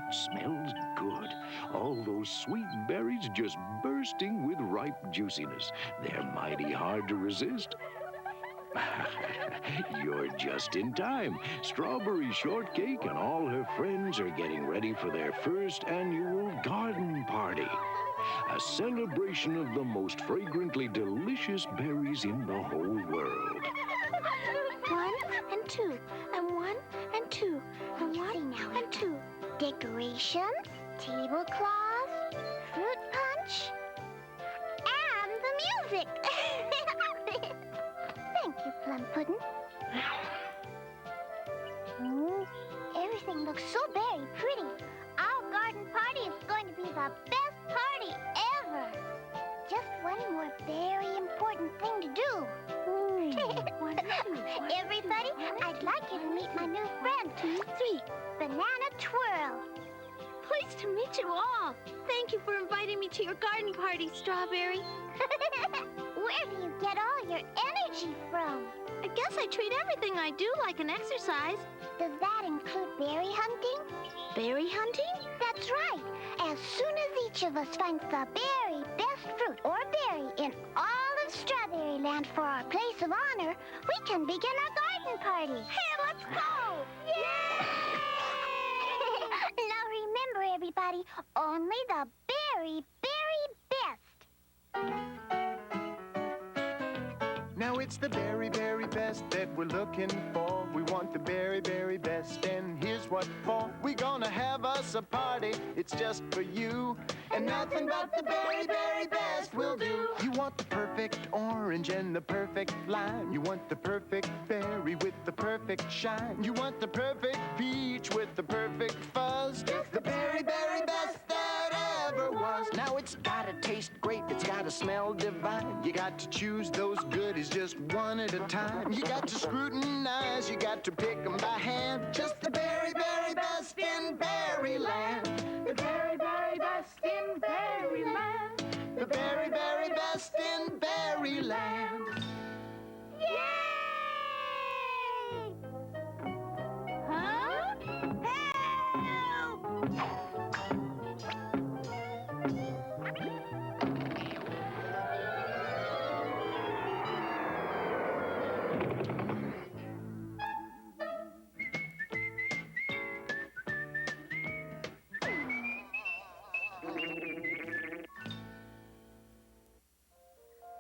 It smells good. All those sweet berries just bursting with ripe juiciness. They're mighty hard to resist. You're just in time. Strawberry Shortcake and all her friends are getting ready for their first annual garden party. A celebration of the most fragrantly delicious berries in the whole world. 1 and 2, and 1 and 2, and 1 and 2. Decorations, tablecloths, fruit punch, and the music. Thank you, Plum Pudding. Everything looks so very pretty. Our garden party is going to be the best party ever. Just one more very important thing to do. Everybody, I'd like you to meet my new friend. 2, 3. Banana Twirl. Pleased to meet you all. Thank you for inviting me to your garden party, Strawberry. Where do you get all your energy from? I guess I treat everything I do like an exercise. Does that include berry hunting? Berry hunting? That's right. As soon as each of us finds the very best fruit or berry in all of Strawberryland for our place of honor, we can begin our garden party. Hey, let's go! Yay! Now remember, everybody, only the very, very best. Now it's the very, very best that we're looking for. We want the very, very best, and here's what for. We're gonna have us a party, it's just for you. And nothing but the very, very best will do. You want the perfect orange and the perfect lime. You want the perfect berry with the perfect shine. You want the perfect peach with the perfect fuzz. The very, very best that ever was. Now it's gotta taste great, it's gotta smell divine. You got to choose those goodies just one at a time. You got to scrutinize, you got to pick them by hand. Just the very, very best in Berryland. The very, very best in Berryland. The very, very best in Berryland. Yay! Huh? Help!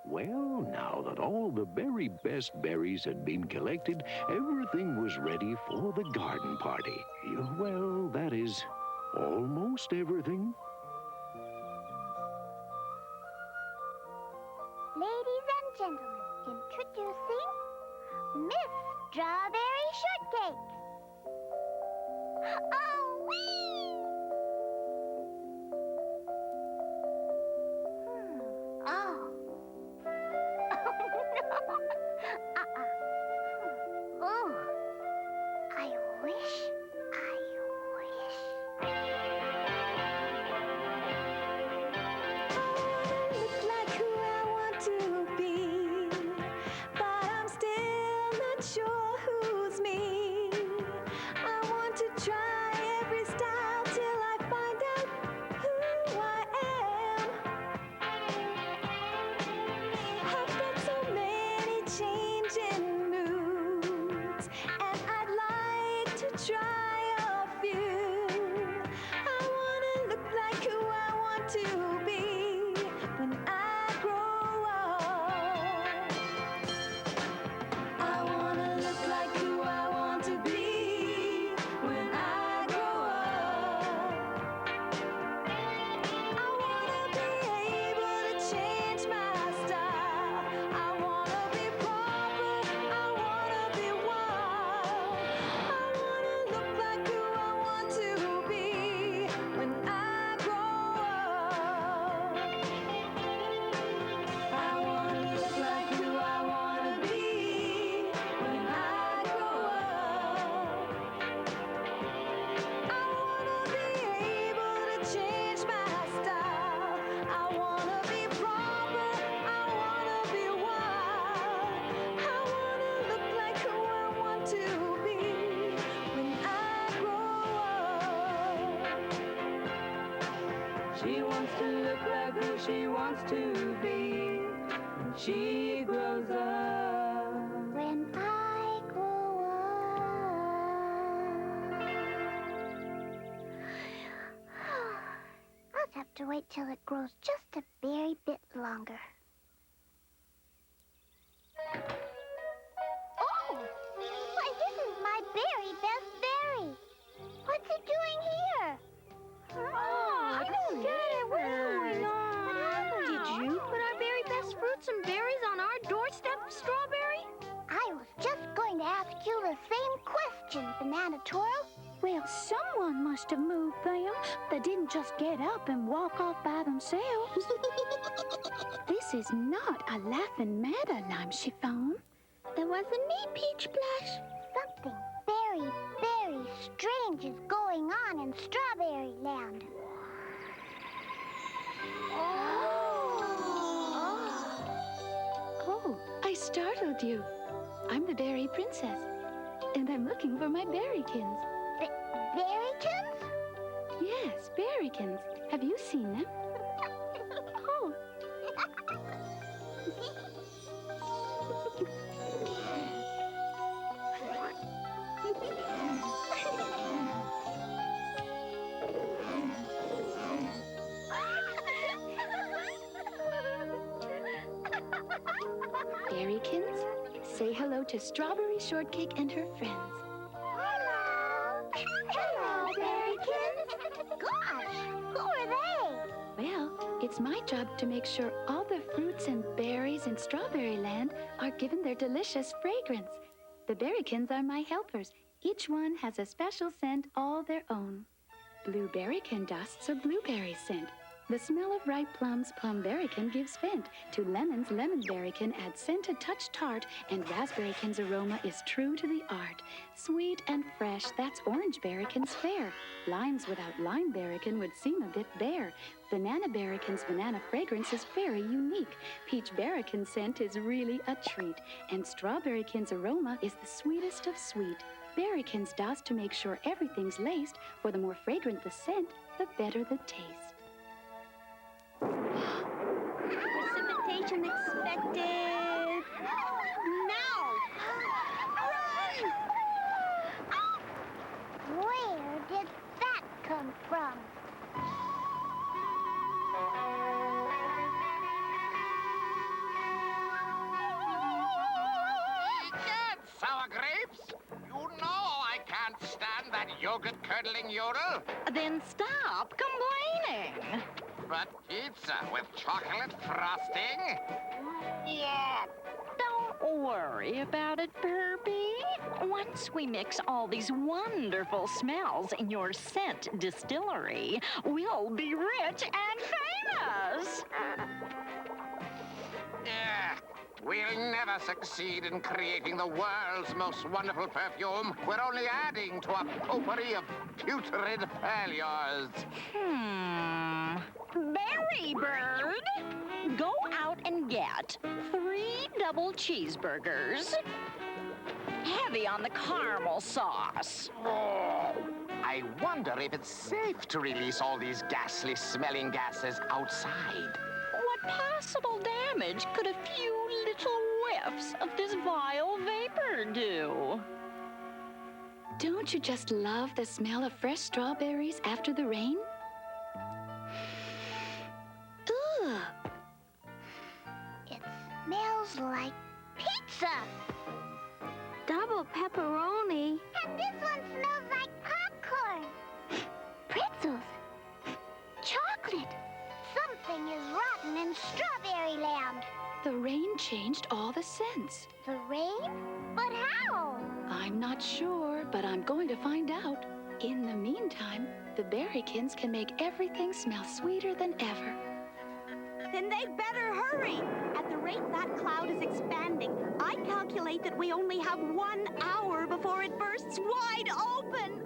Well, now that all the very best berries had been collected, everything was ready for the garden party. Well, that is, almost everything. Ladies and gentlemen, introducing Miss Strawberry Shortcake. Oh, wee! Oh. Oh, I wish. Look like who I want to be, but I'm still not sure who's me. I want to try every style till I find out who I am. I've got so many changing moods, and I'd like to try a few. I want to look like who I want to be when I grow up. I want to look like who I want to be when I grow up. I want to be able to change my style. I want to be proper. I want to be wild. I want to look wants to look like who she wants to be when she grows up. When I grow up. I'll have to wait till it grows just a very bit longer. Oh! Why, this is my very best berry. What's it doing here? Oh, I don't get it. What's going on? What happened? Did you put our very best fruits and berries on our doorstep, Strawberry? I was just going to ask you the same question, Banana Twirl. Well, someone must have moved them. They didn't just get up and walk off by themselves. This is not a laughing matter, lime chiffon. There was a neat peach blush. Something very, very strange is going on in Strawberryland. Oh, I startled you. I'm the berry princess, and I'm looking for my berrykins. Berrykins? Yes, berrykins. Have you seen them? Oh. Berrykins, say hello to Strawberry Shortcake and her friends. Hello. Hello, Berrykins. Gosh, who are they? Well, it's my job to make sure all the fruits and berries in Strawberryland are given their delicious fragrance. The Berrykins are my helpers. Each one has a special scent all their own. Blue berrykin dusts a blueberry scent. The smell of ripe plums, plum berrykin gives vent. To lemons, lemon berrykin adds scent a touch tart, and raspberrykin's aroma is true to the art. Sweet and fresh, that's orange berrykin's fare. Limes without lime berrykin would seem a bit bare. Banana berrykin's banana fragrance is very unique. Peach berrykin's scent is really a treat, and strawberrykin's aroma is the sweetest of sweet. Berrykin's dust to make sure everything's laced, for the more fragrant the scent, the better the taste. Precipitation expected. Now! Where did that come from? Sour grapes? You know I can't stand that yogurt-curdling yodel. Then stop complaining. But pizza with chocolate frosting? Yeah. Don't worry about it, Burby. Once we mix all these wonderful smells in your scent distillery, we'll be rich and famous. Yeah. We'll never succeed in creating the world's most wonderful perfume. We're only adding to a potpourri of putrid failures. Berry Bird, go out and get 3 double cheeseburgers. Heavy on the caramel sauce. Oh, I wonder if it's safe to release all these ghastly smelling gases outside. What possible damage could a few little whiffs of this vile vapor do? Don't you just love the smell of fresh strawberries after the rain? Ugh. It smells like pizza. Double pepperoni. And this one smells like popcorn. Pretzels. Chocolate. Something is rotten in Strawberryland. The rain changed all the scents. The rain? But how? I'm not sure, but I'm going to find out. In the meantime, the Berrykins can make everything smell sweeter than ever. Then they'd better hurry. At the rate that cloud is expanding, I calculate that we only have 1 hour before it bursts wide open.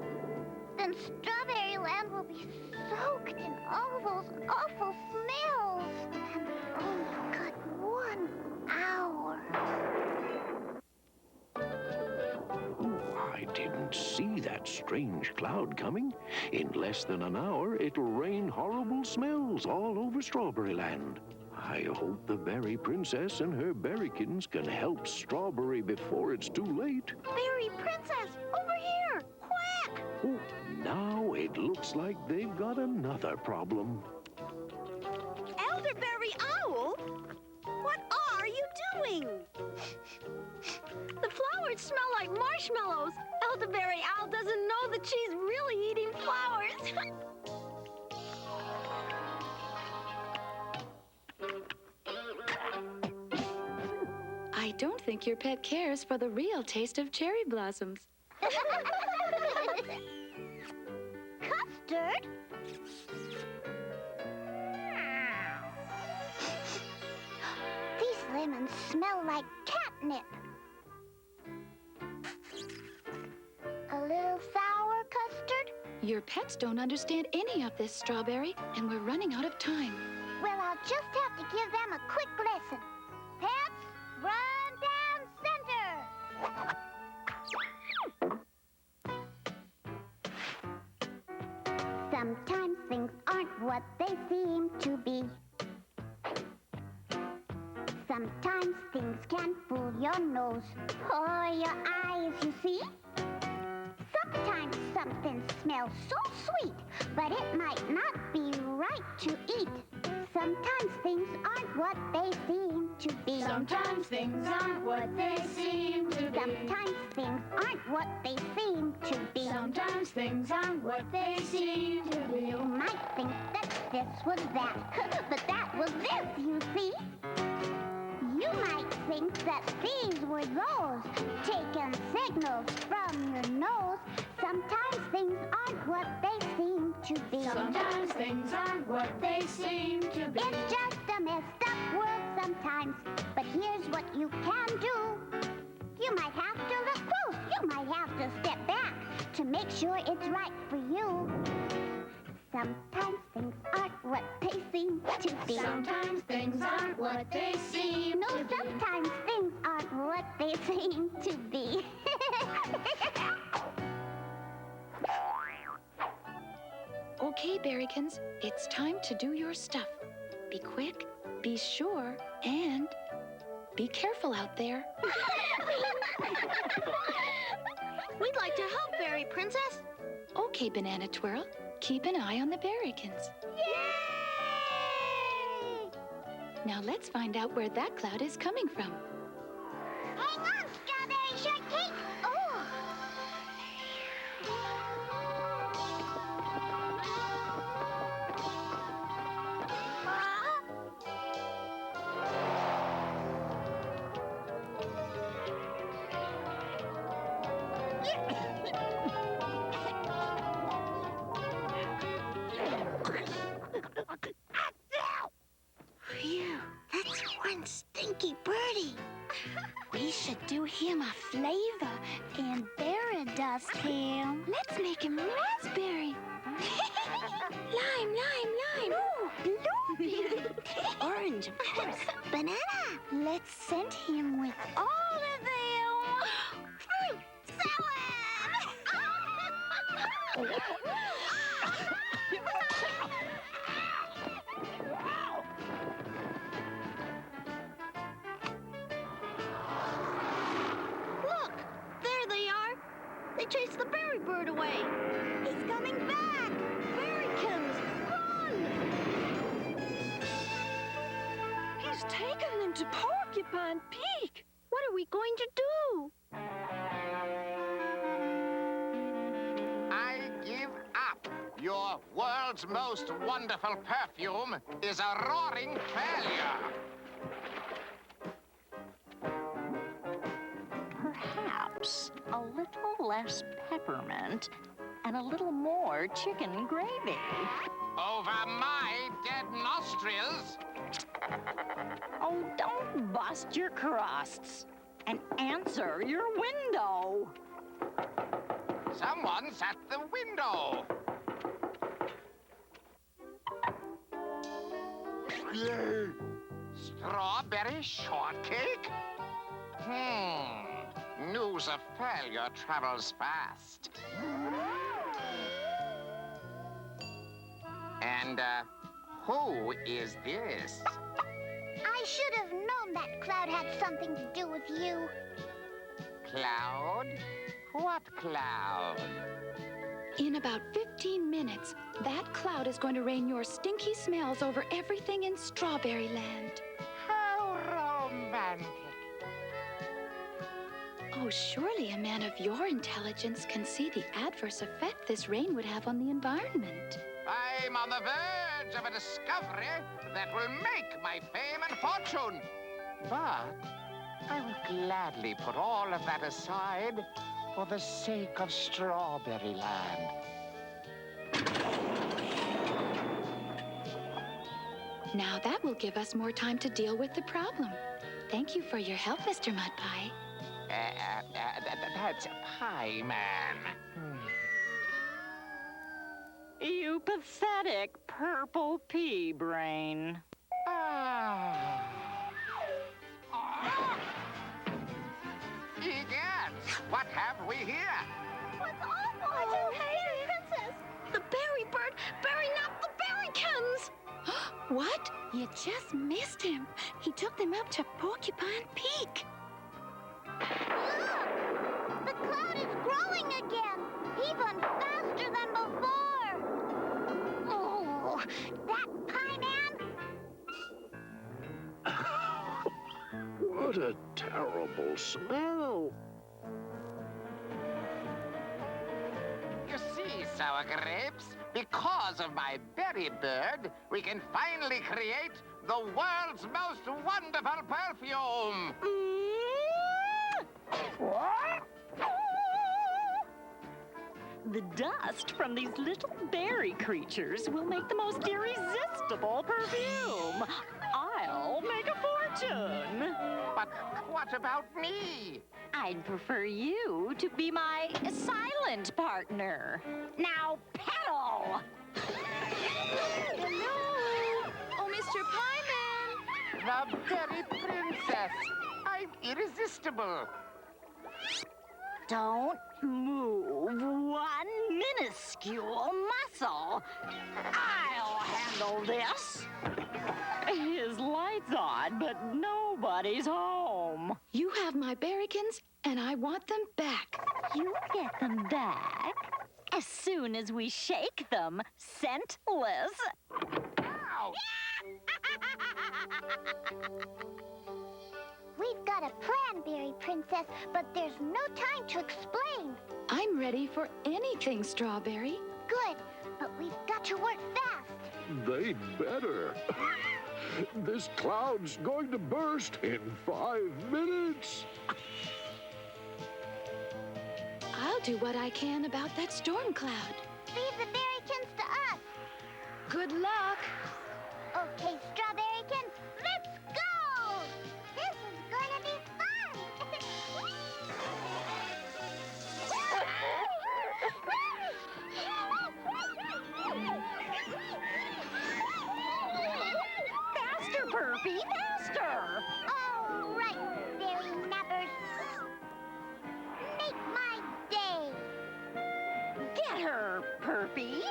Then Strawberryland will be soaked in all those awful smells. And we've only got 1 hour. Oh, I I didn't see that strange cloud coming. In less than an hour, it'll rain horrible smells all over Strawberryland. I hope the Berry Princess and her Berrykins can help Strawberry before it's too late. Berry Princess, over here! Quick! Oh, now it looks like they've got another problem. Elderberry Owl? What are you doing? The flowers smell like marshmallows. Elderberry Owl doesn't know that she's really eating flowers. I don't think your pet cares for the real taste of cherry blossoms. Custard? These lemons smell like catnip. A little sour custard? Your pets don't understand any of this, Strawberry, and we're running out of time. Well, I'll just have to give them a quick lesson. Pets, run down center. Sometimes things aren't what they seem to be. Sometimes things can fool your nose or your eyes, you see. Sometimes something smells so sweet, but it might not be right to eat. Sometimes things aren't what they seem to be. Sometimes things aren't what they seem to be. Sometimes things aren't what they seem to be. Sometimes things aren't what they seem to be. You might think that this was that, but that was this, you see. You might think that these were those, taking signals from your nose. Sometimes things aren't what they seem to be. Sometimes things aren't what they seem to be. It's just a messed up world sometimes, but here's what you can do. You might have to look close. You might have to step back to make sure it's right for you. Sometimes things aren't what they seem to be. Sometimes things aren't what they seem No, to be. sometimes things aren't what they seem to be. Okay, Berrykins, it's time to do your stuff. Be quick, be sure, and be careful out there. We'd like to help, Berry Princess. Okay, Banana Twirl, keep an eye on the Berrykins. Yay! Now let's find out where that cloud is coming from. Hang on, Strawberry Shortcake. Oh. Phew, that's one stinky birdie. We should do him a flavor and berry dust him. Let's make him raspberry. Lime, lime, lime. Ooh, blueberry. Orange, of course. Banana. Let's scent him with all of them. Fruit salad. Look, there they are. They chased the berry bird away. He's coming back! Berrykins, run! He's taken them to Porcupine Peak. What are we going to do? I give up. Your world's most wonderful perfume is a roaring failure. Perhaps a little less peppermint and a little more chicken gravy. Over my dead nostrils. Oh, don't bust your crusts and answer your window. Someone's at the window. Strawberry shortcake? News of failure travels fast. And, who is this? I should have known that cloud had something to do with you. Cloud? What cloud? In about 15 minutes, that cloud is going to rain your stinky smells over everything in Strawberryland. How romantic. Oh, surely a man of your intelligence can see the adverse effect this rain would have on the environment. I'm on the verge of a discovery that will make my fame and fortune. But I will gladly put all of that aside for the sake of Strawberryland. Now that will give us more time to deal with the problem. Thank you for your help, Mr. Mudpie. That's Pie Man. You pathetic purple pea brain. Egads, what have we here? What's awful? It's a berry princess. The berry bird burying up the berrykins. What? You just missed him. He took them up to Porcupine Peak. Look! The cloud is growing again, even faster than before. Oh, that Pie Man! What a terrible smell. You see, Sour Grapes, because of my berry bird, we can finally create the world's most wonderful perfume. The dust from these little berry creatures will make the most irresistible perfume. I'll make a fortune. But what about me? I'd prefer you to be my silent partner. Now, pedal! Hello? Oh, Mr. Pie Man. The berry princess. I'm irresistible. Don't move one minuscule muscle. I'll handle this. His light's on, but nobody's home. You have my berrykins, and I want them back. You get them back as soon as we shake them scentless. Ow! We've got a plan, Berry Princess, but there's no time to explain. I'm ready for anything, Strawberry. Good, but we've got to work fast. They'd better. This cloud's going to burst in 5 minutes. I'll do what I can about that storm cloud. Leave the Berrykins to us. Good luck. Okay, Strawberrykins, let's go! This is gonna be fun! Faster, Burpy, faster! All right, berry nappers. Make my day. Get her, Burpy.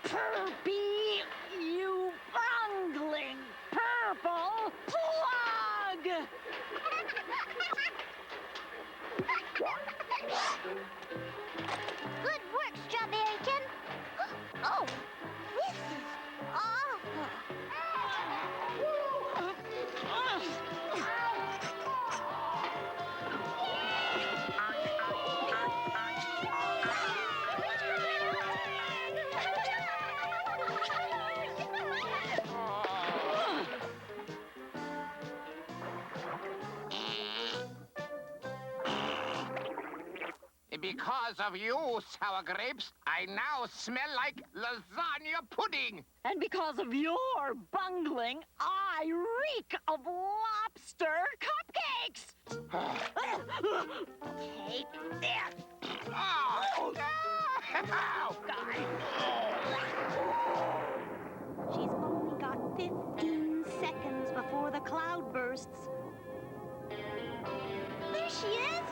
Burpy, you bungling purple plug! Good work, Strawberrykin. Oh, this is awful. Because of you, sour grapes, I now smell like lasagna pudding. And because of your bungling, I reek of lobster cupcakes. Take this. Oh, She's only got 15 seconds before the cloud bursts. There she is!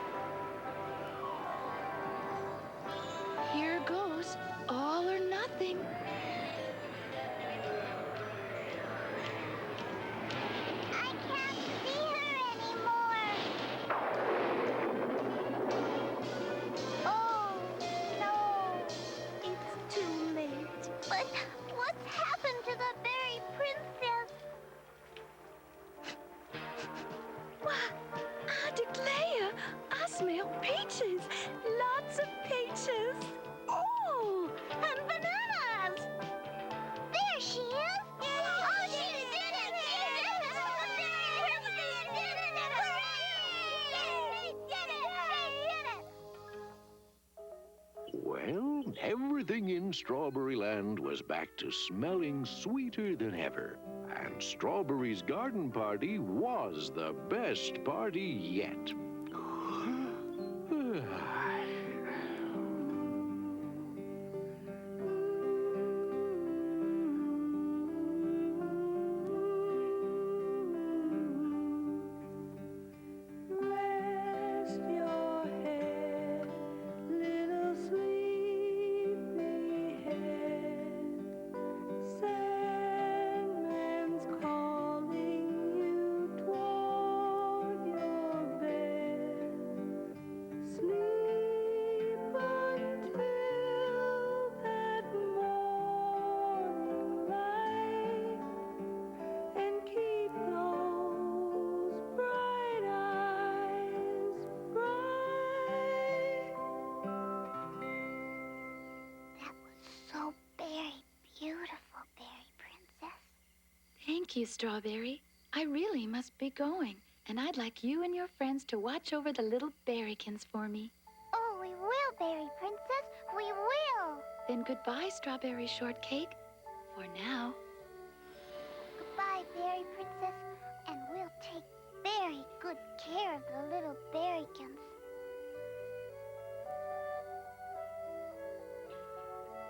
Here goes. All or nothing. I can't see her anymore. Oh, no. It's too late. But what's happened to the berry princess? I declare, I smell peaches. Lots of peaches. Oh, And bananas! There she is! Oh, she did it! She did it! The berry princess did it! Hooray! She did it! Well, everything in Strawberryland was back to smelling sweeter than ever. And Strawberry's garden party was the best party yet. rest your head, little sleepyhead. Sandman's calling you toward your bed. Sleep until that morning light, and keep those bright eyes bright. That was so very beautiful, Berry Princess. Thank you, Strawberry. I really must be going, and I'd like you and your friends to watch over the little Berrykins for me. Oh, we will, Berry Princess. We will. Then goodbye, Strawberry Shortcake. For now. Goodbye, Berry Princess. And we'll take very good care of the little Berrykins.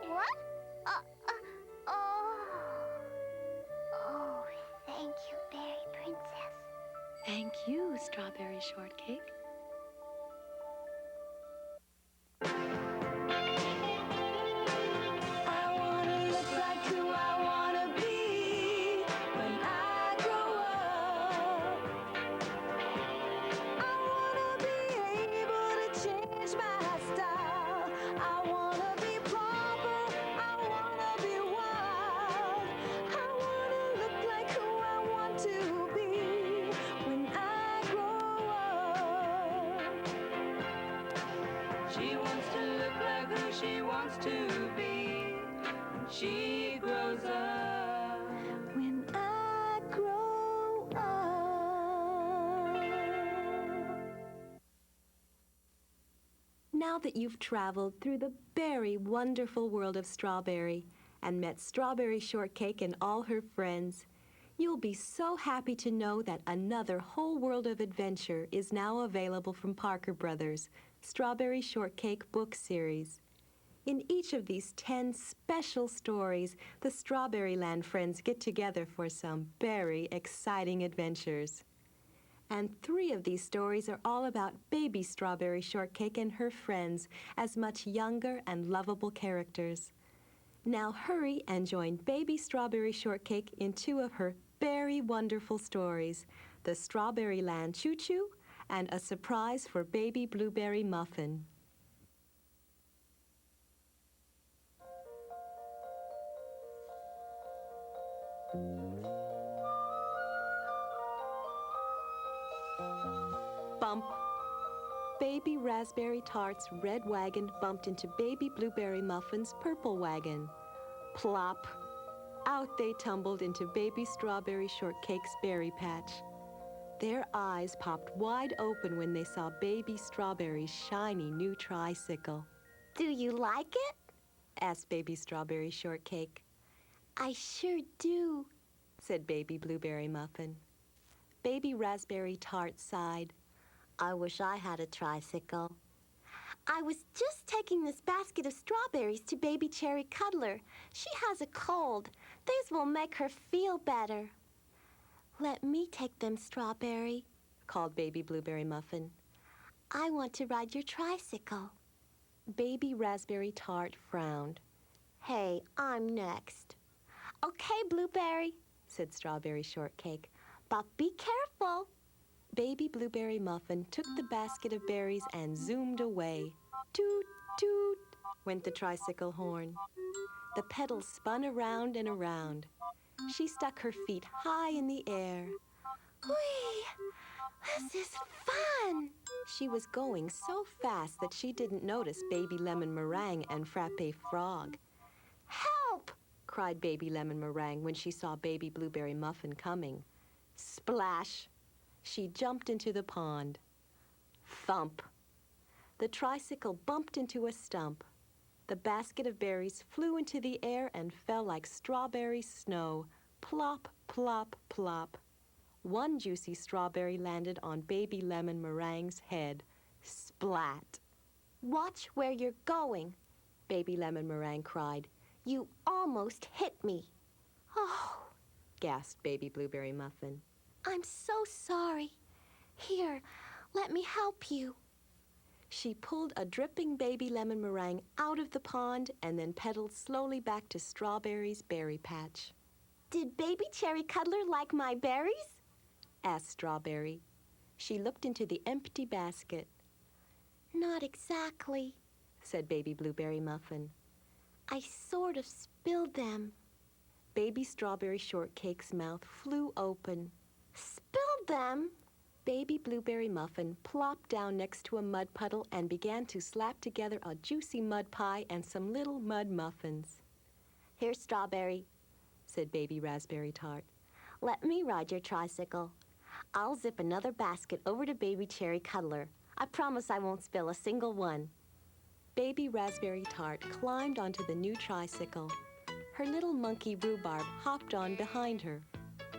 What? Oh. Oh, thank you, Berry Princess. Thank you, Strawberry Shortcake. I wanna look like who I wanna be when I grow up. I wanna be able to change my style. I wanna be proper. I wanna be wild. I wanna look like who I want to be when I grow up. She wants to look like who she wants to be when she grows up. When I grow up. Now that you've traveled through the very wonderful world of Strawberry and met Strawberry Shortcake and all her friends, you'll be so happy to know that another whole world of adventure is now available from Parker Brothers, Strawberry Shortcake book series. In each of these 10 special stories, the Strawberryland friends get together for some very exciting adventures. And 3 of these stories are all about baby Strawberry Shortcake and her friends as much younger and lovable characters. Now hurry and join baby Strawberry Shortcake in 2 of her very wonderful stories, The Strawberryland Choo-Choo and A Surprise for Baby Blueberry Muffin. Bump. Baby Raspberry Tart's red wagon bumped into Baby Blueberry Muffin's purple wagon. Plop. Out they tumbled into Baby Strawberry Shortcake's berry patch. Their eyes popped wide open when they saw baby Strawberry's shiny new tricycle. Do you like it? Asked baby Strawberry Shortcake. I sure do, said baby Blueberry Muffin. Baby Raspberry Tart sighed. I wish I had a tricycle. I was just taking this basket of strawberries to baby Cherry Cuddler. She has a cold. These will make her feel better. Let me take them, Strawberry, called baby Blueberry Muffin. I want to ride your tricycle. Baby Raspberry Tart frowned. Hey, I'm next. Okay, Blueberry, said Strawberry Shortcake. But be careful. Baby Blueberry Muffin took the basket of berries and zoomed away. Toot, toot, went the tricycle horn. The pedals spun around and around. She stuck her feet high in the air. Whee! This is fun! She was going so fast that she didn't notice Baby Lemon Meringue and Frappe Frog. Help! Cried Baby Lemon Meringue when she saw Baby Blueberry Muffin coming. Splash! She jumped into the pond. Thump! The tricycle bumped into a stump. The basket of berries flew into the air and fell like strawberry snow. Plop, plop, plop. One juicy strawberry landed on Baby Lemon Meringue's head. Splat! Watch where you're going, Baby Lemon Meringue cried. You almost hit me. Oh, gasped Baby Blueberry Muffin. I'm so sorry. Here, let me help you. She pulled a dripping Baby Lemon Meringue out of the pond and then pedaled slowly back to Strawberry's berry patch. Did Baby Cherry Cuddler like my berries? Asked Strawberry. She looked into the empty basket. Not exactly, said Baby Blueberry Muffin. I sort of spilled them. Baby Strawberry Shortcake's mouth flew open. Spilled them? Baby Blueberry Muffin plopped down next to a mud puddle and began to slap together a juicy mud pie and some little mud muffins. Here, Strawberry, said Baby Raspberry Tart. Let me ride your tricycle. I'll zip another basket over to Baby Cherry Cuddler. I promise I won't spill a single one. Baby Raspberry Tart climbed onto the new tricycle. Her little monkey Rhubarb hopped on behind her.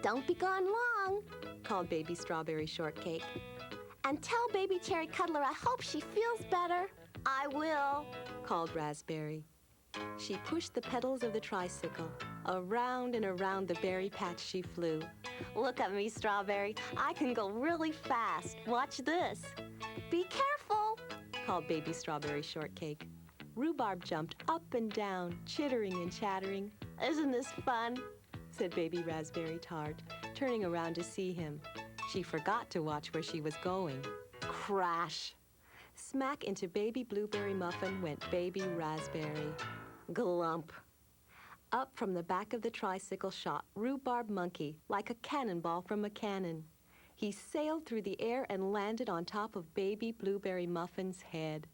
Don't be gone long, called Baby Strawberry Shortcake. And tell Baby Cherry Cuddler I hope she feels better. I will, called Raspberry. She pushed the pedals of the tricycle. Around and around the berry patch she flew. Look at me, Strawberry. I can go really fast. Watch this. Be careful, called Baby Strawberry Shortcake. Rhubarb jumped up and down, chittering and chattering. Isn't this fun? Said Baby Raspberry Tart, turning around to see him. She forgot to watch where she was going. Crash! Smack into Baby Blueberry Muffin went Baby Raspberry. Glump! Up from the back of the tricycle shot Rhubarb Monkey like a cannonball from a cannon. He sailed through the air and landed on top of Baby Blueberry Muffin's head.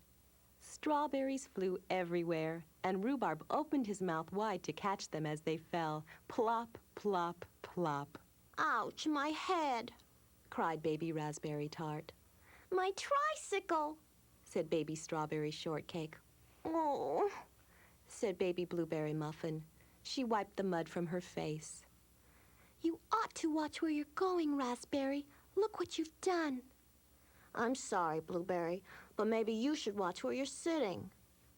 Strawberries flew everywhere, and Rhubarb opened his mouth wide to catch them as they fell. Plop, plop, plop. Ouch, my head, cried Baby Raspberry Tart. My tricycle, said Baby Strawberry Shortcake. Oh, said Baby Blueberry Muffin. She wiped the mud from her face. You ought to watch where you're going, Raspberry. Look what you've done. I'm sorry, Blueberry, but maybe you should watch where you're sitting,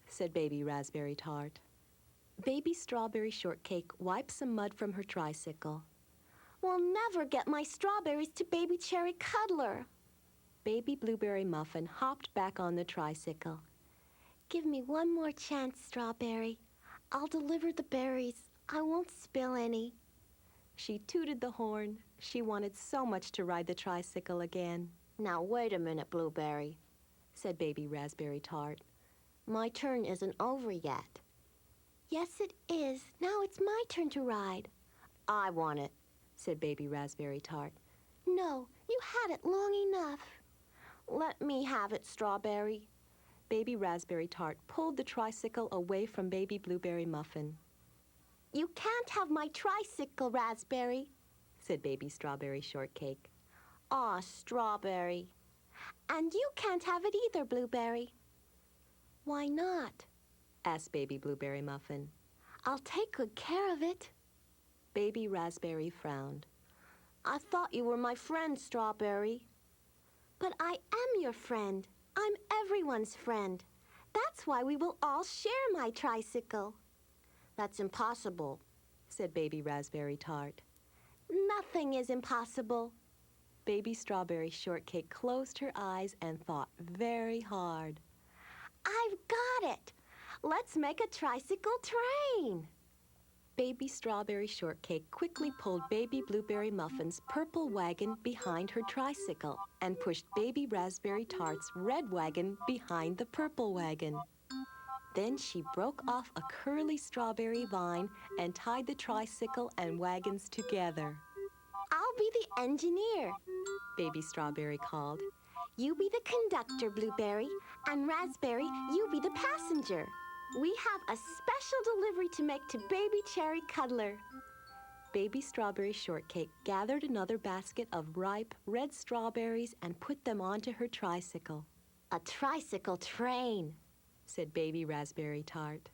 said Baby Raspberry Tart. Baby Strawberry Shortcake wiped some mud from her tricycle. We'll never get my strawberries to Baby Cherry Cuddler. Baby Blueberry Muffin hopped back on the tricycle. Give me one more chance, Strawberry. I'll deliver the berries. I won't spill any. She tooted the horn. She wanted so much to ride the tricycle again. Now, wait a minute, Blueberry, said Baby Raspberry Tart. My turn isn't over yet. Yes, it is. Now it's my turn to ride. I want it, said Baby Raspberry Tart. No, you had it long enough. Let me have it, Strawberry. Baby Raspberry Tart pulled the tricycle away from Baby Blueberry Muffin. You can't have my tricycle, Raspberry, said Baby Strawberry Shortcake. Aw, Strawberry. And you can't have it either, Blueberry. Why not? asked Baby Blueberry Muffin. I'll take good care of it. Baby Raspberry frowned. I thought you were my friend, Strawberry. But I am your friend. I'm everyone's friend. That's why we will all share my tricycle. That's impossible, said Baby Raspberry Tart. Nothing is impossible. Baby Strawberry Shortcake closed her eyes and thought very hard. I've got it. Let's make a tricycle train. Baby Strawberry Shortcake quickly pulled Baby Blueberry Muffin's purple wagon behind her tricycle and pushed Baby Raspberry Tart's red wagon behind the purple wagon. Then she broke off a curly strawberry vine and tied the tricycle and wagons together. I'll be the engineer, Baby Strawberry called. You be the conductor, Blueberry, and Raspberry, you be the passenger. We have a special delivery to make to Baby Cherry Cuddler. Baby Strawberry Shortcake gathered another basket of ripe red strawberries and put them onto her tricycle. A tricycle train, said Baby Raspberry Tart.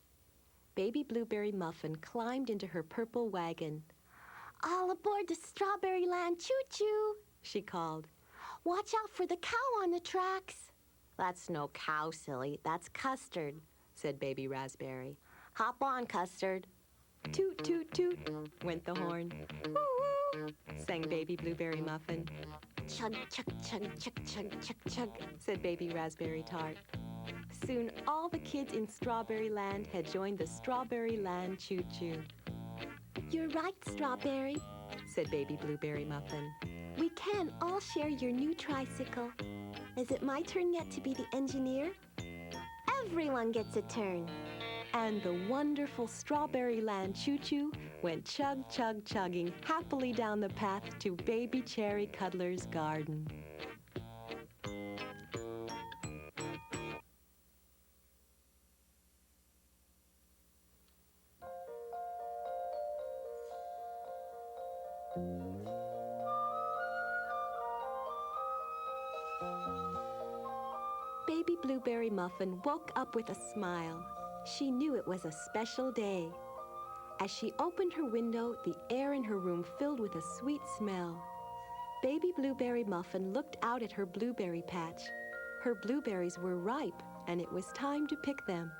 Baby Blueberry Muffin climbed into her purple wagon. All aboard the Strawberryland Choo-Choo, she called. Watch out for the cow on the tracks. That's no cow, silly. That's Custard, said Baby Raspberry. Hop on, Custard. Toot, toot, toot, went the horn. Woo-woo, sang Baby Blueberry Muffin. Chug, chug, chug, chug, chug, chug, chug, said Baby Raspberry Tart. Soon all the kids in Strawberryland had joined the Strawberryland Choo-Choo. You're right, Strawberry, said Baby Blueberry Muffin. We can all share your new tricycle. Is it my turn yet to be the engineer? Everyone gets a turn. And the wonderful Strawberryland Choo-Choo went chug, chug, chugging happily down the path to Baby Cherry Cuddler's garden. Baby Blueberry Muffin woke up with a smile. She knew it was a special day. As she opened her window, the air in her room filled with a sweet smell. Baby Blueberry Muffin looked out at her blueberry patch. Her blueberries were ripe, and it was time to pick them.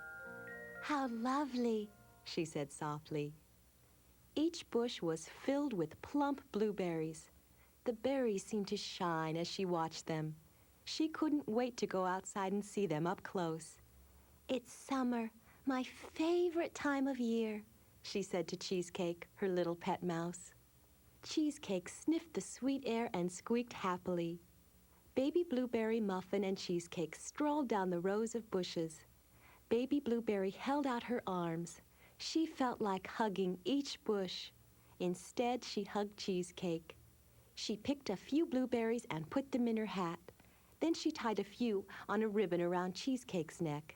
How lovely, she said softly. Each bush was filled with plump blueberries. The berries seemed to shine as she watched them. She couldn't wait to go outside and see them up close. It's summer, my favorite time of year, she said to Cheesecake, her little pet mouse. Cheesecake sniffed the sweet air and squeaked happily. Baby Blueberry Muffin and Cheesecake strolled down the rows of bushes. Baby Blueberry held out her arms. She felt like hugging each bush. Instead, she hugged Cheesecake. She picked a few blueberries and put them in her hat. Then she tied a few on a ribbon around Cheesecake's neck.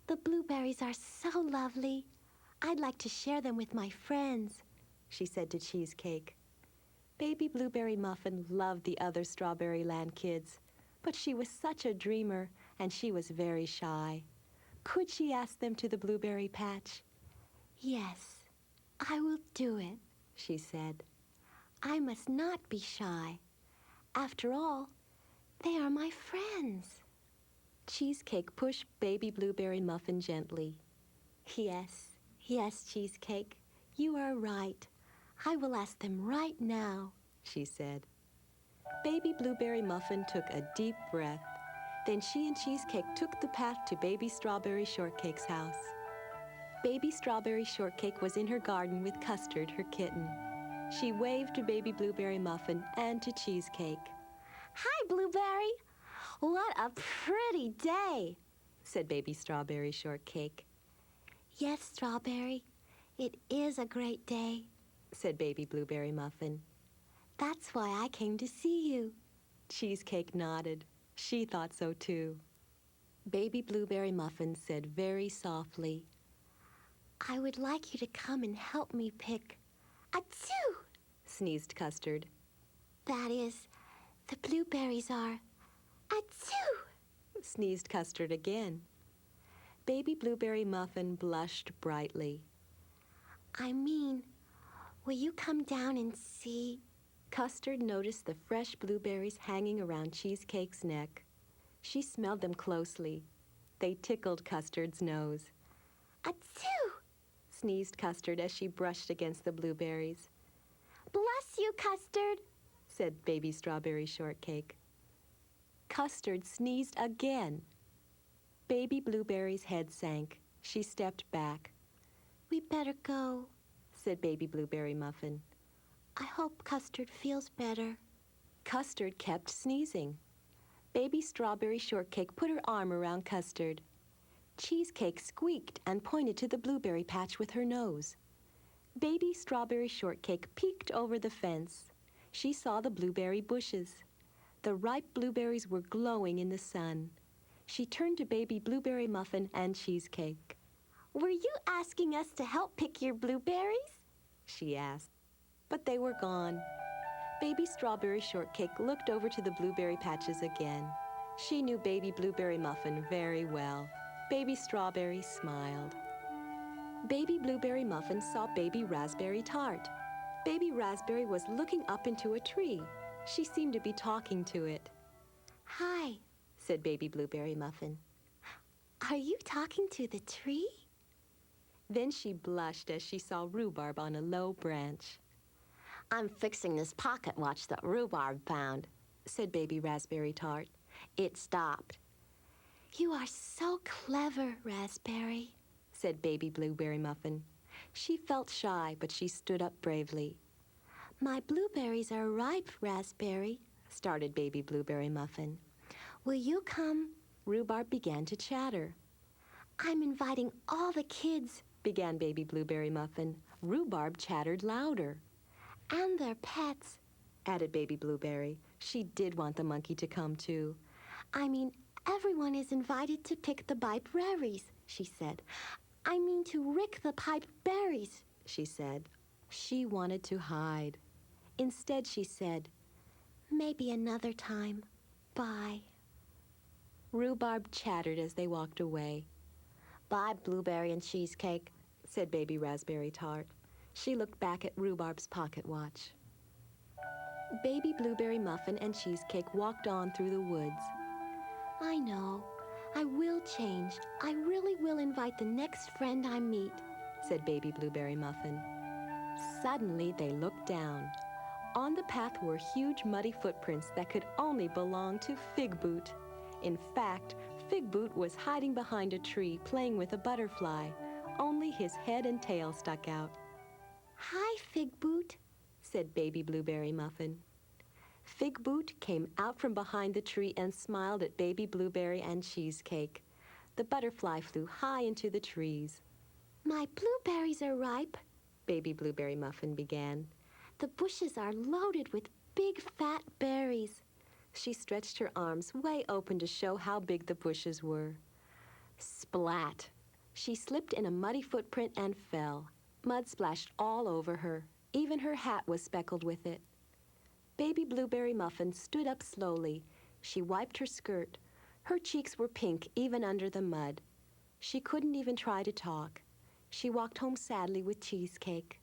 The blueberries are so lovely. I'd like to share them with my friends, she said to Cheesecake. Baby Blueberry Muffin loved the other Strawberryland kids, but she was such a dreamer and she was very shy. Could she ask them to the blueberry patch? Yes, I will do it, she said. I must not be shy. After all, they are my friends. Cheesecake pushed Baby Blueberry Muffin gently. Yes, yes, Cheesecake, you are right. I will ask them right now, she said. Baby Blueberry Muffin took a deep breath. Then she and Cheesecake took the path to Baby Strawberry Shortcake's house. Baby Strawberry Shortcake was in her garden with Custard, her kitten. She waved to Baby Blueberry Muffin and to Cheesecake. Hi, Blueberry. What a pretty day, said Baby Strawberry Shortcake. Yes, Strawberry, it is a great day, said Baby Blueberry Muffin. That's why I came to see you. Cheesecake nodded. She thought so too. Baby Blueberry Muffin said very softly, I would like you to come and help me pick. Achoo! Sneezed Custard. That is, the blueberries are. Achoo! Sneezed Custard again. Baby Blueberry Muffin blushed brightly. I mean, will you come down and see? Custard noticed the fresh blueberries hanging around Cheesecake's neck. She smelled them closely. They tickled Custard's nose. Achoo! Sneezed Custard as she brushed against the blueberries. Bless you, Custard, said Baby Strawberry Shortcake. Custard sneezed again. Baby Blueberry's head sank. She stepped back. We better go, said Baby Blueberry Muffin. I hope Custard feels better. Custard kept sneezing. Baby Strawberry Shortcake put her arm around Custard. Cheesecake squeaked and pointed to the blueberry patch with her nose. Baby Strawberry Shortcake peeked over the fence. She saw the blueberry bushes. The ripe blueberries were glowing in the sun. She turned to Baby Blueberry Muffin and Cheesecake. Were you asking us to help pick your blueberries? She asked. But they were gone. Baby Strawberry Shortcake looked over to the blueberry patches again. She knew Baby Blueberry Muffin very well. Baby Strawberry smiled. Baby Blueberry Muffin saw Baby Raspberry Tart. Baby Raspberry was looking up into a tree. She seemed to be talking to it. Hi, said Baby Blueberry Muffin. Are you talking to the tree? Then she blushed as she saw Rhubarb on a low branch. I'm fixing this pocket watch that Rhubarb found, said Baby Raspberry Tart. It stopped. You are so clever, Raspberry, said Baby Blueberry Muffin. She felt shy, but she stood up bravely. My blueberries are ripe, Raspberry, started Baby Blueberry Muffin. Will you come? Rhubarb began to chatter. I'm inviting all the kids, began Baby Blueberry Muffin. Rhubarb chattered louder. And their pets, added Baby Blueberry. She did want the monkey to come, too. I mean, everyone is invited to pick the pipe berries, she said. I mean to rick the pipe berries, she said. She wanted to hide. Instead, she said, maybe another time. Bye. Rhubarb chattered as they walked away. Bye, Blueberry and Cheesecake, said Baby Raspberry Tart. She looked back at Rhubarb's pocket watch. Baby Blueberry Muffin and Cheesecake walked on through the woods. I know. I will change. I really will invite the next friend I meet, said Baby Blueberry Muffin. Suddenly, they looked down. On the path were huge muddy footprints that could only belong to Fig Boot. In fact, Fig Boot was hiding behind a tree playing with a butterfly. Only his head and tail stuck out. Hi, Fig Boot, said Baby Blueberry Muffin. Fig Boot came out from behind the tree and smiled at Baby Blueberry and Cheesecake. The butterfly flew high into the trees. My blueberries are ripe, Baby Blueberry Muffin began. The bushes are loaded with big fat berries. She stretched her arms way open to show how big the bushes were. Splat! She slipped in a muddy footprint and fell. Mud splashed all over her. Even her hat was speckled with it. Baby Blueberry Muffin stood up slowly. She wiped her skirt. Her cheeks were pink even under the mud. She couldn't even try to talk. She walked home sadly with Cheesecake.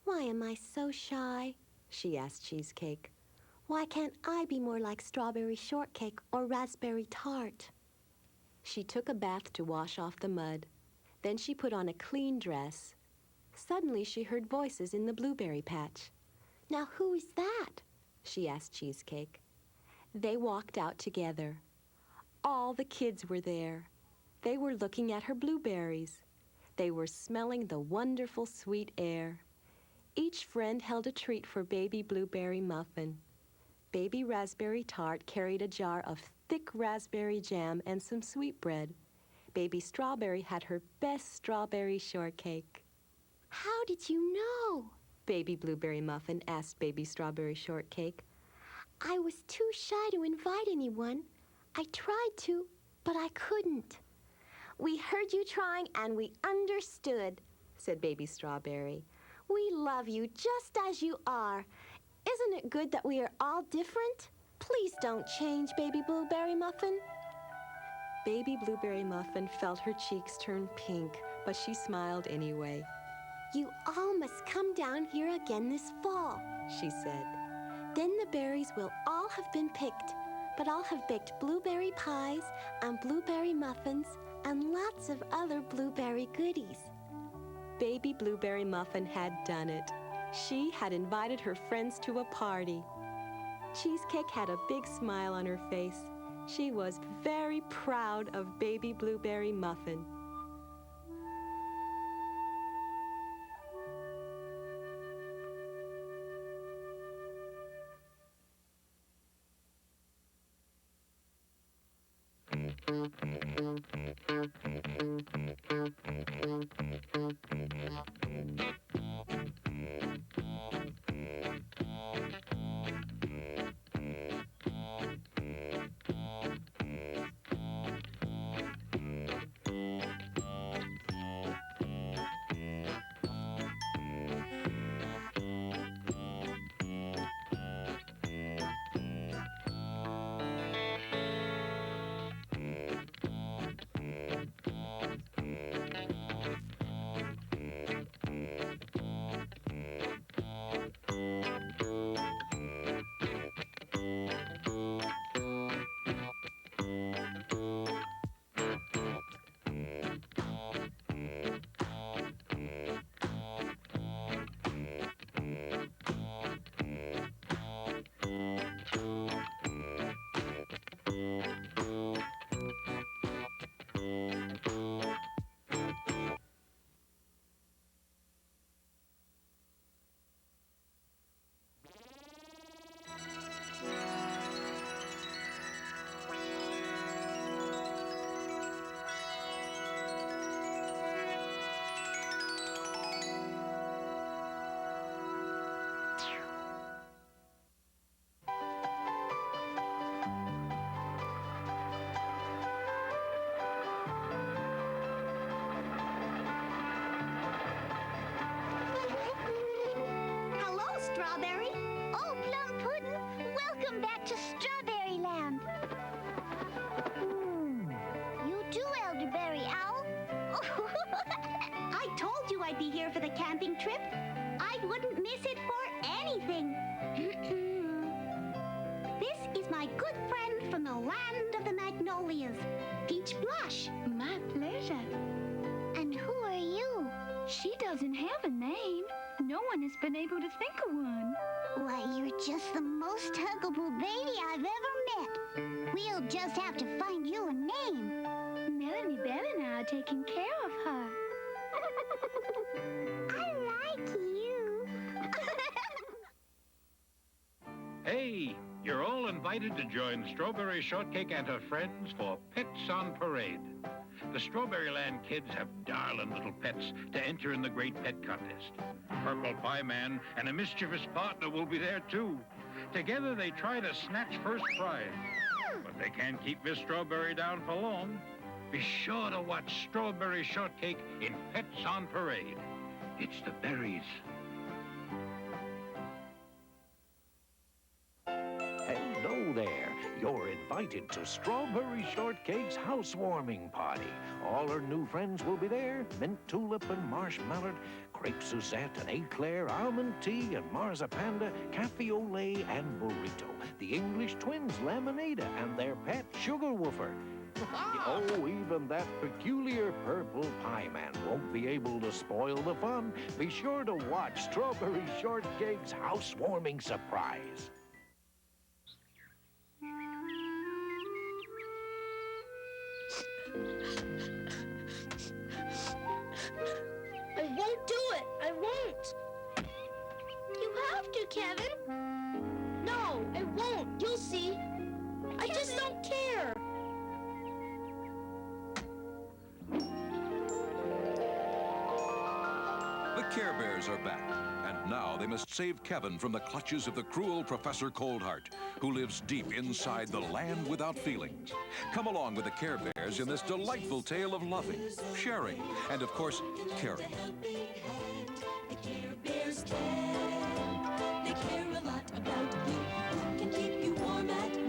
Why am I so shy? She asked Cheesecake. Why can't I be more like Strawberry Shortcake or Raspberry Tart? She took a bath to wash off the mud. Then she put on a clean dress. Suddenly she heard voices in the blueberry patch. Now who is that? She asked Cheesecake. They walked out together. All the kids were there. They were looking at her blueberries. They were smelling the wonderful sweet air. Each friend held a treat for Baby Blueberry Muffin. Baby Raspberry Tart carried a jar of thick raspberry jam and some sweetbread. Baby Strawberry had her best strawberry shortcake. How did you know? Baby Blueberry Muffin asked Baby Strawberry Shortcake. I was too shy to invite anyone. I tried to, but I couldn't. We heard you trying and we understood, said Baby Strawberry. We love you just as you are. Isn't it good that we are all different, Please don't change, Baby Blueberry Muffin. Baby Blueberry Muffin felt her cheeks turn pink, but she smiled anyway. You all must come down here again this fall, She said. Then the berries will all have been picked, but I'll have baked blueberry pies and blueberry muffins and lots of other blueberry goodies. Baby Blueberry Muffin had done it. She had invited her friends to a party. Cheesecake had a big smile on her face. She was very proud of Baby Blueberry Muffin. Hello, Strawberry. Oh, Plum Puddin', welcome back to Strawberryland. You too, Elderberry Owl. I told you I'd be here for the camping trip. I wouldn't miss it for anything. This is my good friend from the land of the magnolias, Peach Blush. My pleasure. And who are you? She doesn't have a name. No one has been able to think of one. Why, you're just the most huggable baby I've ever met. We'll just have to find you a name. Melanie Bell and I are taking care of her. I like you. Hey, you're all invited to join Strawberry Shortcake and her friends for Pets on Parade. The Strawberryland kids have darling little pets to enter in the great pet contest. Purple Pie Man and a mischievous partner will be there too. Together they try to snatch first prize. But they can't keep Miss Strawberry down for long. Be sure to watch Strawberry Shortcake in Pets on Parade. It's the berries. Hello there. You're invited to Strawberry Shortcake's housewarming party. All her new friends will be there. Mint tulip and marsh mallow, crepe Suzette and eclair, almond tea and marzipanda, cafe au lait and burrito. The English twins, Lemonada, and their pet, Sugar Woofer. Oh, even that peculiar purple pie man won't be able to spoil the fun. Be sure to watch Strawberry Shortcake's housewarming surprise. I won't do it. I won't. You have to, Kevin. No, I won't. You'll see. I just don't care. The Care Bears are back, and now they must save Kevin from the clutches of the cruel Professor Coldheart, who lives deep inside the land without feelings. Come along with the Care Bears in this delightful tale of loving, sharing, and of course, caring. The Care Bears care. They care a lot about you. Can keep you warm at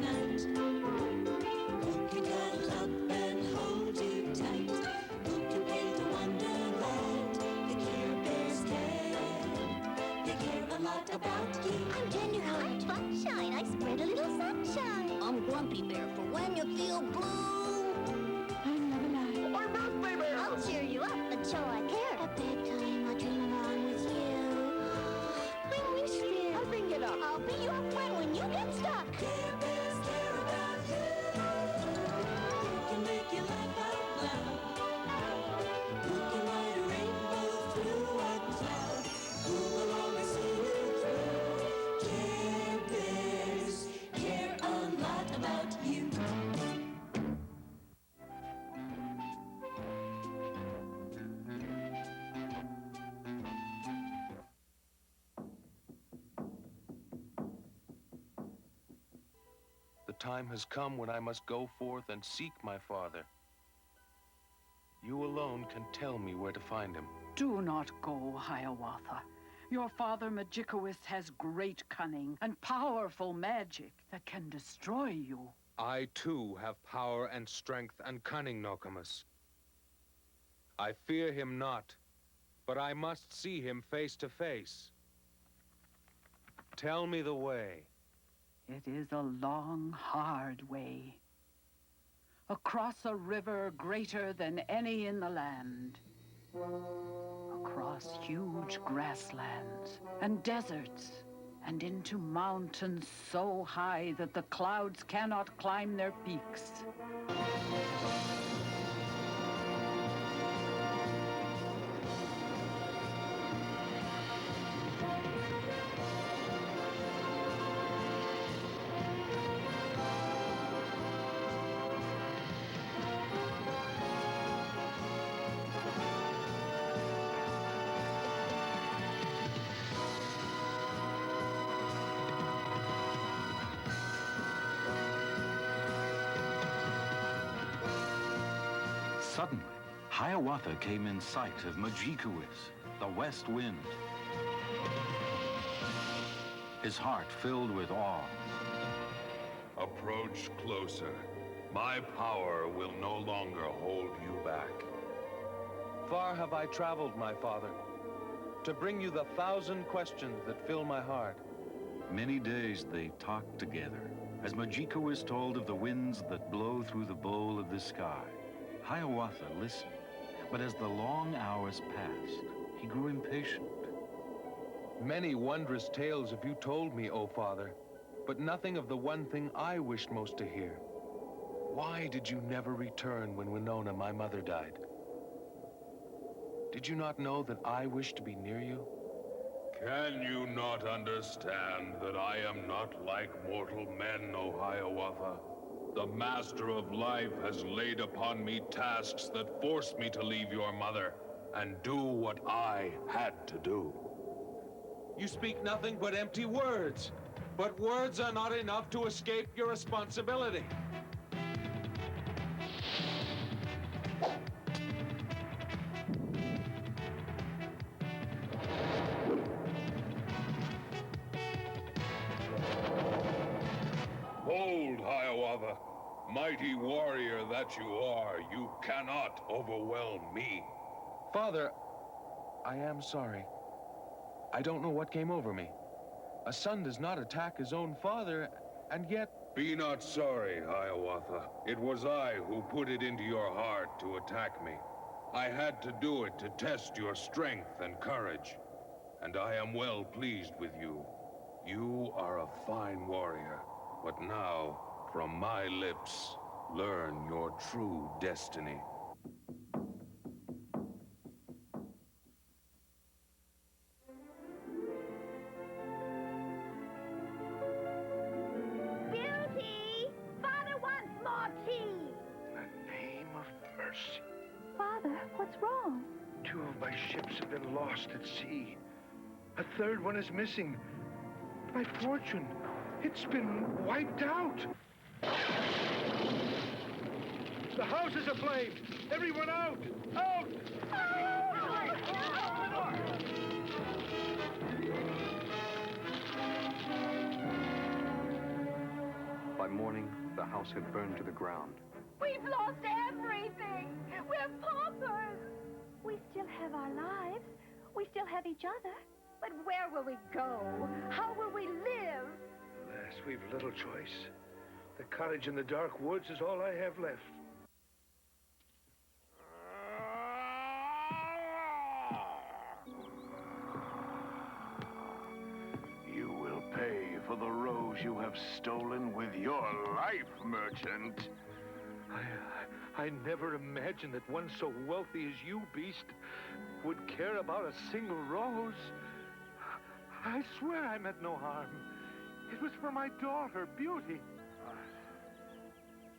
time has come when I must go forth and seek my father. You alone can tell me where to find him. Do not go, Hiawatha. Your father, Magicowis, has great cunning and powerful magic that can destroy you. I, too, have power and strength and cunning, Nokomis. I fear him not, but I must see him face to face. Tell me the way. It is a long, hard way. Across a river greater than any in the land. Across huge grasslands and deserts, and into mountains so high that the clouds cannot climb their peaks. Suddenly, Hiawatha came in sight of Magicowis, the west wind. His heart filled with awe. Approach closer. My power will no longer hold you back. Far have I traveled, my father, to bring you the 1,000 questions that fill my heart. Many days they talked together, as Magicowis told of the winds that blow through the bowl of the sky. Hiawatha listened, but as the long hours passed, he grew impatient. Many wondrous tales have you told me, O Father, but nothing of the one thing I wished most to hear. Why did you never return when Winona, my mother, died? Did you not know that I wished to be near you? Can you not understand that I am not like mortal men, O Hiawatha? The Master of Life has laid upon me tasks that force me to leave your mother and do what I had to do. You speak nothing but empty words, but words are not enough to escape your responsibility. Hold, Hiawatha. Mighty warrior that you are, you cannot overwhelm me. Father, I am sorry. I don't know what came over me. A son does not attack his own father, and yet... Be not sorry, Hiawatha. It was I who put it into your heart to attack me. I had to do it to test your strength and courage. And I am well pleased with you. You are a fine warrior. But now, from my lips, learn your true destiny. Beauty! Father wants more tea! In the name of mercy. Father, what's wrong? 2 of my ships have been lost at sea. A 3rd one is missing. My fortune, it's been wiped out. The house is aflame. Everyone out! Out! By morning, the house had burned to the ground. We've lost everything! We're paupers! We still have our lives. We still have each other. But where will we go? How will we live? Alas, we've little choice. The cottage in the dark woods is all I have left. You will pay for the rose you have stolen with your life, merchant. I never imagined that one so wealthy as you, Beast, would care about a single rose. I swear I meant no harm. It was for my daughter, Beauty.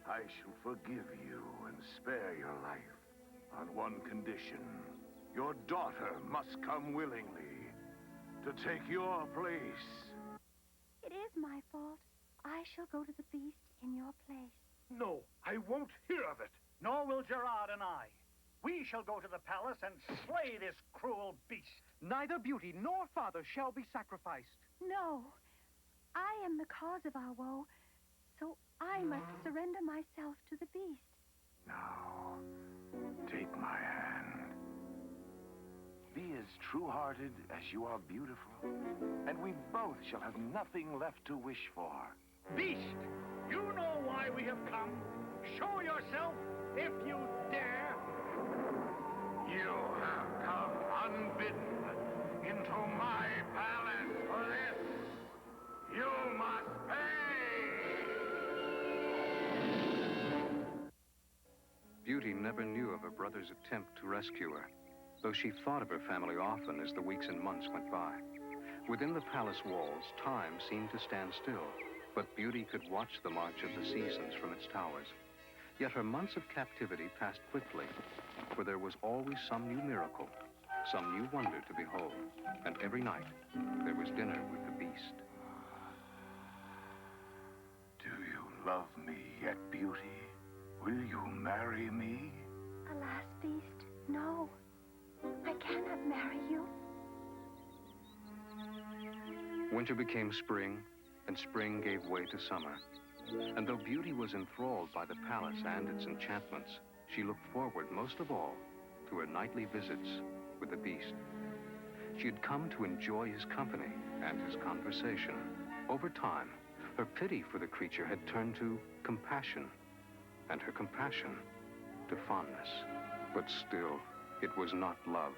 I shall forgive you and spare your life on one condition. Your daughter must come willingly to take your place. It is my fault. I shall go to the Beast in your place. No, I won't hear of it. Nor will Gerard and I. We shall go to the palace and slay this cruel beast. Neither Beauty nor father shall be sacrificed. No, I am the cause of our woe, so I must surrender myself to the beast. Now, take my hand. Be as true-hearted as you are beautiful, and we both shall have nothing left to wish for. Beast, you know why we have come. Show yourself if you dare. You have come unbidden into my palace for this. You must pay! Beauty never knew of her brother's attempt to rescue her, though she thought of her family often as the weeks and months went by. Within the palace walls, time seemed to stand still, but Beauty could watch the march of the seasons from its towers. Yet her months of captivity passed quickly, for there was always some new miracle, some new wonder to behold, and every night there was dinner with the beast. Do you love me yet, Beauty? Will you marry me? Alas, beast, no. I cannot marry you. Winter became spring, and spring gave way to summer. And though Beauty was enthralled by the palace and its enchantments, she looked forward most of all to her nightly visits with the beast. She had come to enjoy his company and his conversation. Over time, her pity for the creature had turned to compassion, and her compassion to fondness. But still, it was not love.